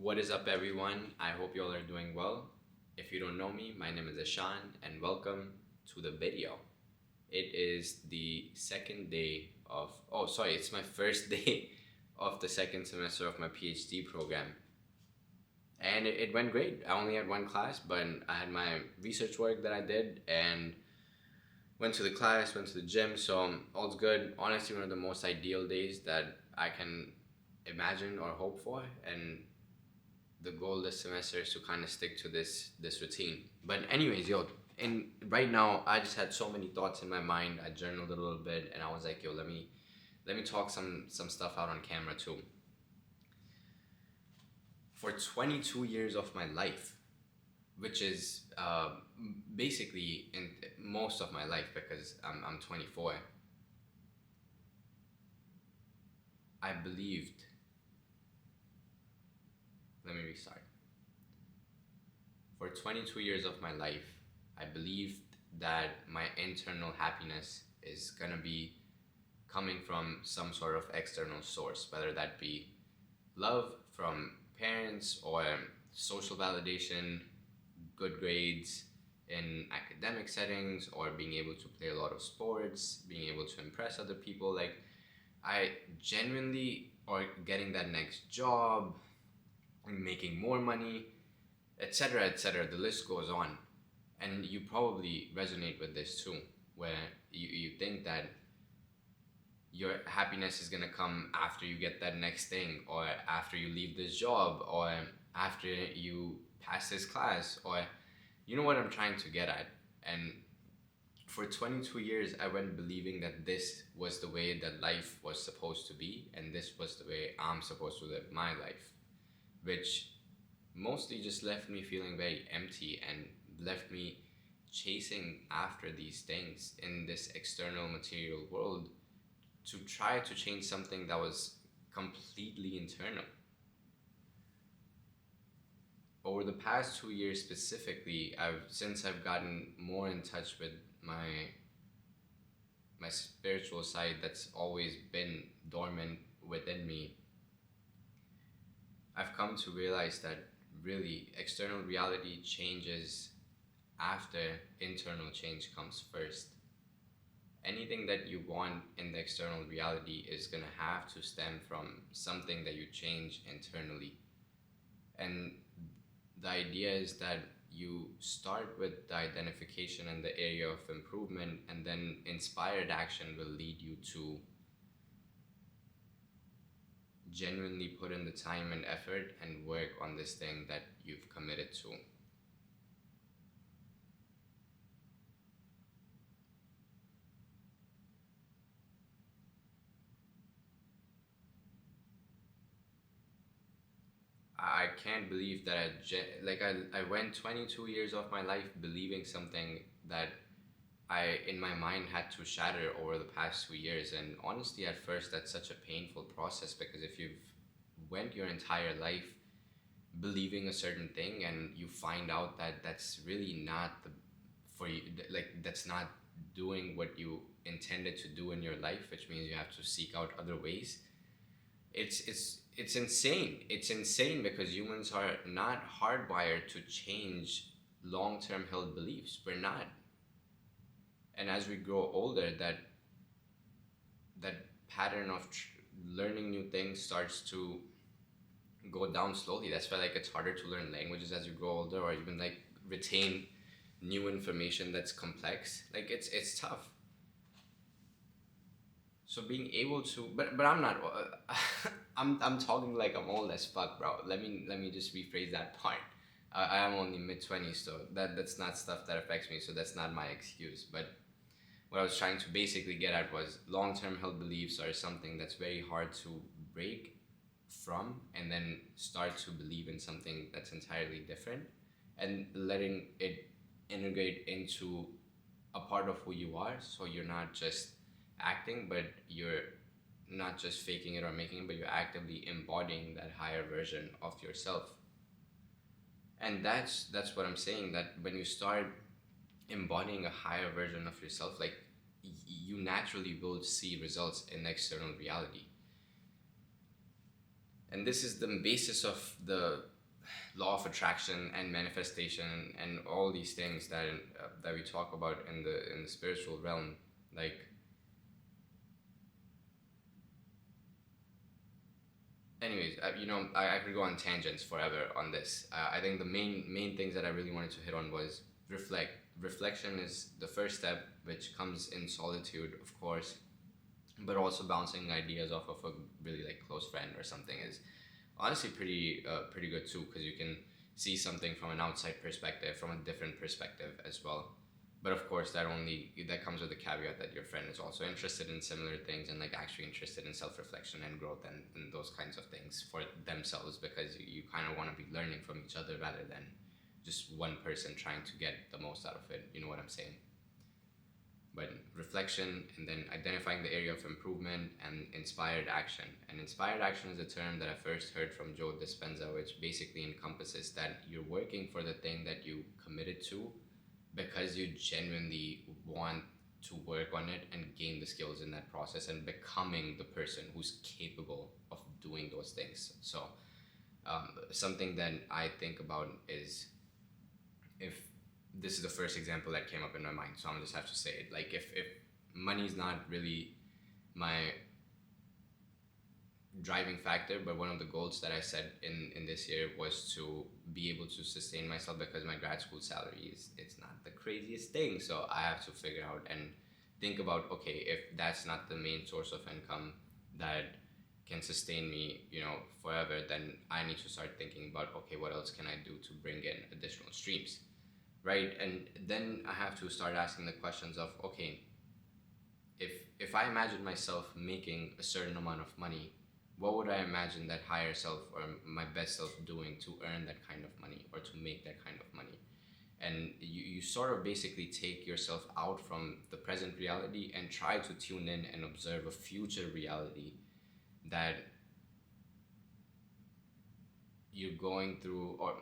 What is up, everyone? I hope you all are doing well. If you don't know me, my name is Ishaan, and welcome to the video. It is the second day it's my first day of the second semester of my PhD program. And it went great. I only had one class, but I had my research work that I did and went to the class, went to the gym, so all's good. Honestly, one of the most ideal days that I can imagine or hope for, and the goal this semester is to kind of stick to this routine. But anyways, and right now I just had so many thoughts in my mind. I journaled a little bit, and I was like, let me talk some stuff out on camera too. For 22 years of my life, which is basically in most of my life because I'm 24, I believed. Let me restart. For 22 years of my life, I believed that my internal happiness is gonna be coming from some sort of external source, whether that be love from parents or social validation, good grades in academic settings, or being able to play a lot of sports, being able to impress other people. Like, I genuinely, or getting that next job, making more money, etc., etc. The list goes on. And you probably resonate with this too, where you think that your happiness is gonna come after you get that next thing, or after you leave this job, or after you pass this class, or you know what I'm trying to get at. And for 22 years, I went believing that this was the way that life was supposed to be, and this was the way I'm supposed to live my life, which mostly just left me feeling very empty and left me chasing after these things in this external material world to try to change something that was completely internal. Over the past 2 years specifically, since I've gotten more in touch with my spiritual side that's always been dormant within me, I've come to realize that really external reality changes after internal change comes first. Anything that you want in the external reality is going to have to stem from something that you change internally. And the idea is that you start with the identification and the area of improvement, and then inspired action will lead you to genuinely put in the time and effort and work on this thing that you've committed to. I can't believe that I went 22 years of my life believing something that I, in my mind, had to shatter over the past 2 years. And honestly, at first, that's such a painful process, because if you've went your entire life believing a certain thing and you find out that that's really not the for you, like that's not doing what you intended to do in your life, which means you have to seek out other ways. It's insane. It's insane because humans are not hardwired to change long-term held beliefs. We're not. And as we grow older, that pattern of learning new things starts to go down slowly. That's why it's harder to learn languages as you grow older, or even retain new information that's complex. It's tough. So being able to, but I'm not. I'm talking like I'm old as fuck, bro. Let me just rephrase that part. I am only mid-20s, so that's not stuff that affects me. So that's not my excuse. But what I was trying to basically get at was long-term held beliefs are something that's very hard to break from, and then start to believe in something that's entirely different, and letting it integrate into a part of who you are. So you're not just acting, but you're not just faking it or making it, but you're actively embodying that higher version of yourself. And that's what I'm saying, that when you start embodying a higher version of yourself, you naturally will see results in external reality. And this is the basis of the law of attraction and manifestation and all these things that we talk about in the spiritual realm. Like, anyways, I could go on tangents forever on this. I think the main things that I really wanted to hit on was reflect. Reflection is the first step, which comes in solitude, of course, but also bouncing ideas off of a really like close friend or something is honestly pretty good too, because you can see something from an outside perspective, from a different perspective as well. But of course, that comes with the caveat that your friend is also interested in similar things and like actually interested in self-reflection and growth and those kinds of things for themselves, because you kind of want to be learning from each other rather than just one person trying to get the most out of it. You know what I'm saying? But reflection, and then identifying the area of improvement, and inspired action. And inspired action is a term that I first heard from Joe Dispenza, which basically encompasses that you're working for the thing that you committed to because you genuinely want to work on it and gain the skills in that process and becoming the person who's capable of doing those things. So something that I think about is, if this is the first example that came up in my mind, so I'm just have to say it. Like, if money's not really my driving factor, but one of the goals that I set in this year was to be able to sustain myself, because my grad school salary it's not the craziest thing. So I have to figure out and think about, okay, if that's not the main source of income that can sustain me, forever, then I need to start thinking about, okay, what else can I do to bring in additional streams, right? And then I have to start asking the questions of, okay, if I imagine myself making a certain amount of money, what would I imagine that higher self or my best self doing to earn that kind of money or to make that kind of money? And you sort of basically take yourself out from the present reality and try to tune in and observe a future reality that you're going through, or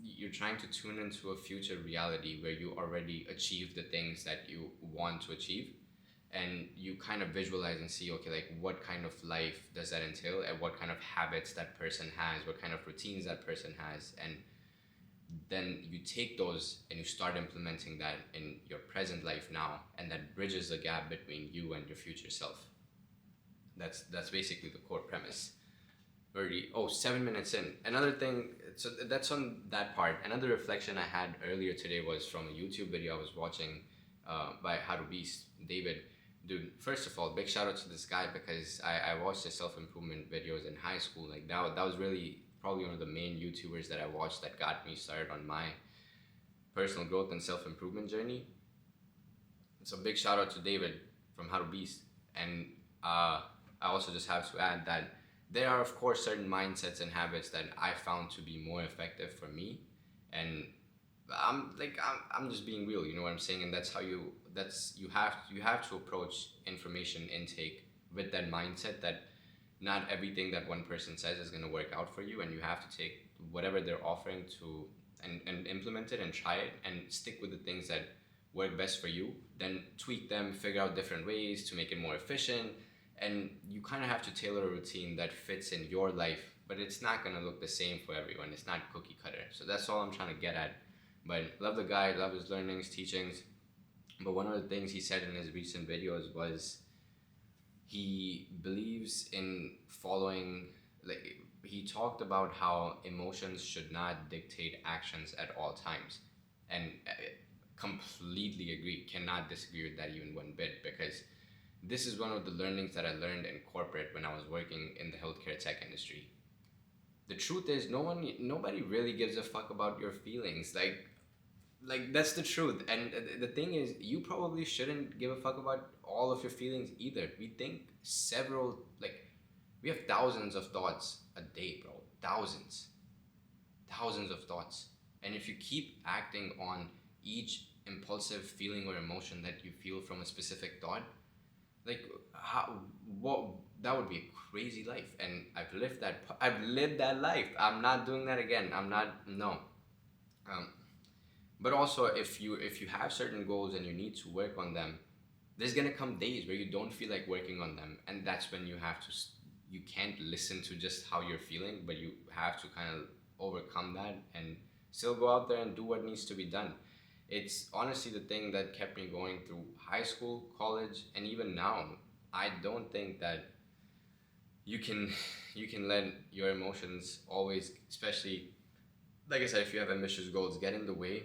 you're trying to tune into a future reality where you already achieved the things that you want to achieve, and you kind of visualize and see, okay, like, what kind of life does that entail, and what kind of habits that person has, what kind of routines that person has, and then you take those and you start implementing that in your present life now, and that bridges the gap between you and your future self. That's basically the core premise. Already, 7 minutes in. Another thing, so that's on that part. Another reflection I had earlier today was from a YouTube video I was watching by How to Beast, David. Dude, first of all, big shout out to this guy, because I watched his self-improvement videos in high school. Like, that was really probably one of the main YouTubers that I watched that got me started on my personal growth and self-improvement journey. So big shout out to David from How to Beast. And I also just have to add that there are, of course, certain mindsets and habits that I found to be more effective for me, and I'm just being real, you know what I'm saying? And that's how you have to approach information intake with that mindset that not everything that one person says is going to work out for you, and you have to take whatever they're offering to and implement it and try it and stick with the things that work best for you, then tweak them, figure out different ways to make it more efficient. And you kind of have to tailor a routine that fits in your life, but it's not going to look the same for everyone. It's not cookie cutter. So that's all I'm trying to get at. But love the guy, love his learnings, teachings. But one of the things he said in his recent videos was he believes in following, like, he talked about how emotions should not dictate actions at all times. And completely agree, cannot disagree with that even one bit, because this is one of the learnings that I learned in corporate when I was working in the healthcare tech industry. The truth is, nobody really gives a fuck about your feelings. Like that's the truth. And the thing is, you probably shouldn't give a fuck about all of your feelings either. We have thousands of thoughts a day, bro. Thousands of thoughts. And if you keep acting on each impulsive feeling or emotion that you feel from a specific thought, like, that would be a crazy life. And I've lived that life. I'm not doing that again. No. But also, if you have certain goals and you need to work on them, there's gonna come days where you don't feel like working on them, and that's when you have to you can't listen to just how you're feeling, but you have to kind of overcome that and still go out there and do what needs to be done. It's honestly the thing that kept me going through high school, college, and even now. I don't think that you can you can let your emotions always, especially like I said, if you have ambitious goals, get in the way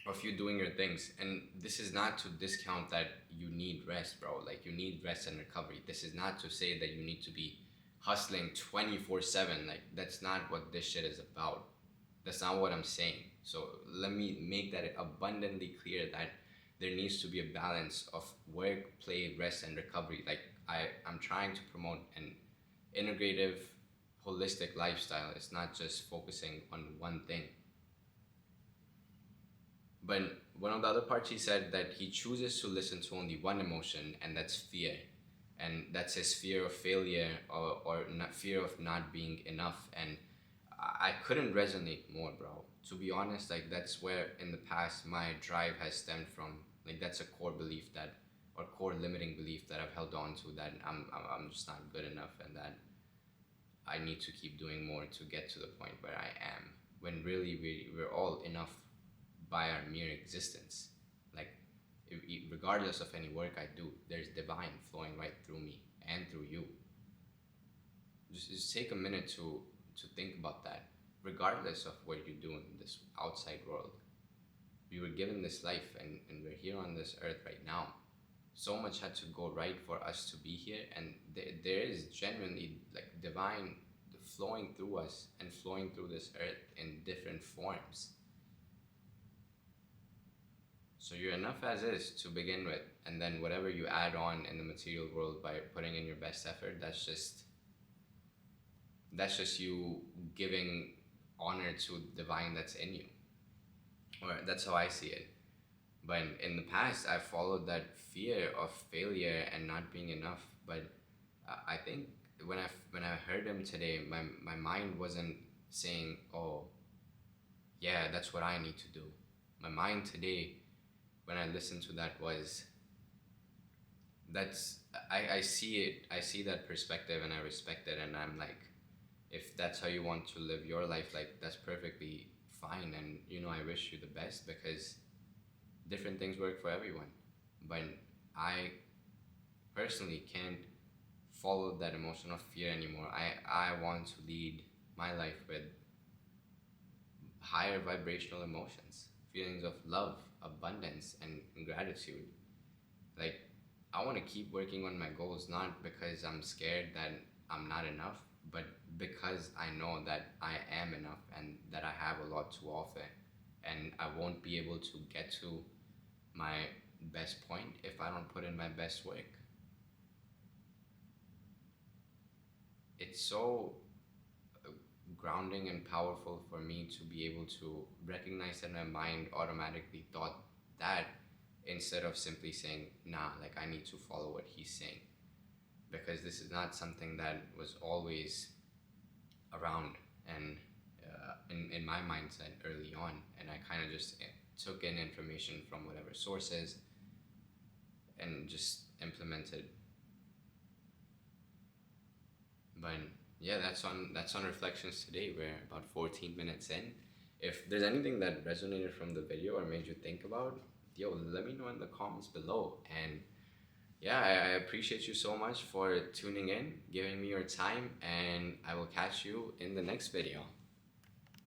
of you doing your things. And this is not to discount that you need rest, bro. Like, you need rest and recovery. This is not to say that you need to be hustling 24/7. Like, that's not what this shit is about. That's not what I'm saying. So let me make that abundantly clear that there needs to be a balance of work, play, rest, and recovery. Like, I'm trying to promote an integrative, holistic lifestyle. It's not just focusing on one thing. But one of the other parts, he said that he chooses to listen to only one emotion, and that's fear. And that's his fear of failure, or not, fear of not being enough. And I couldn't resonate more, bro. To be honest, like, that's where in the past my drive has stemmed from. Like, that's a core belief that, or core limiting belief that I've held on to, that I'm just not good enough, and that I need to keep doing more to get to the point where I am. When really we're all enough by our mere existence. Like, regardless of any work I do, there's divine flowing right through me and through you. Just take a minute to think about that. Regardless of what you do in this outside world, we were given this life, and we're here on this earth right now. So much had to go right for us to be here, and there is genuinely, like, divine flowing through us and flowing through this earth in different forms. So you're enough as is to begin with, and then whatever you add on in the material world by putting in your best effort, that's just you giving honor to the divine that's in you. Or that's how I see it. But in the past, I followed that fear of failure and not being enough. But I think when I heard him today, my mind wasn't saying, "Oh, yeah, that's what I need to do." My mind today, when I listened to that, was, that's I see it. I see that perspective, and I respect it. And I'm like, if that's how you want to live your life, like, that's perfectly fine. And I wish you the best, because different things work for everyone. But I personally can't follow that emotion of fear anymore. I want to lead my life with higher vibrational emotions, feelings of love, abundance, and gratitude. Like, I want to keep working on my goals, not because I'm scared that I'm not enough, but because I know that I am enough, and that I have a lot to offer, and I won't be able to get to my best point if I don't put in my best work. It's so grounding and powerful for me to be able to recognize that my mind automatically thought that, instead of simply saying, nah, like, I need to follow what he's saying. Because this is not something that was always around, and in my mindset early on. And I kind of just took in information from whatever sources and just implemented. But yeah, that's on reflections today. We're about 14 minutes in. If there's anything that resonated from the video or made you think about, let me know in the comments below. And yeah, I appreciate you so much for tuning in, giving me your time, and I will catch you in the next video.